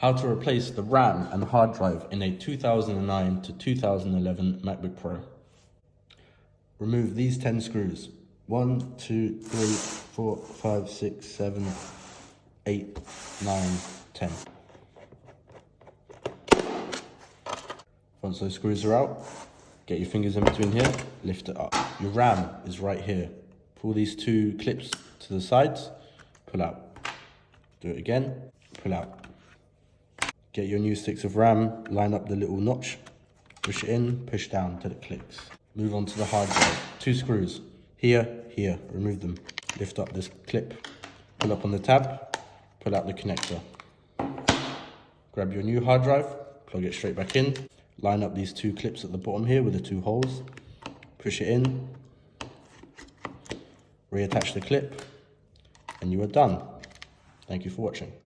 How to replace the RAM and hard drive in a 2009 to 2011 MacBook Pro. Remove these 10 screws. 1, 2, 3, 4, 5, 6, 7, 8, 9, 10. Once those screws are out, get your fingers in between here, lift it up. Your RAM is right here. Pull these 2 clips to the sides, pull out. Do it again, pull out. Get your new sticks of RAM, line up the little notch, push it in, push down till it clicks. Move on to the hard drive. 2 screws, here, here, remove them. Lift up this clip, pull up on the tab, pull out the connector. Grab your new hard drive, plug it straight back in, line up these 2 clips at the bottom here with the 2 holes, push it in, reattach the clip, and you are done. Thank you for watching.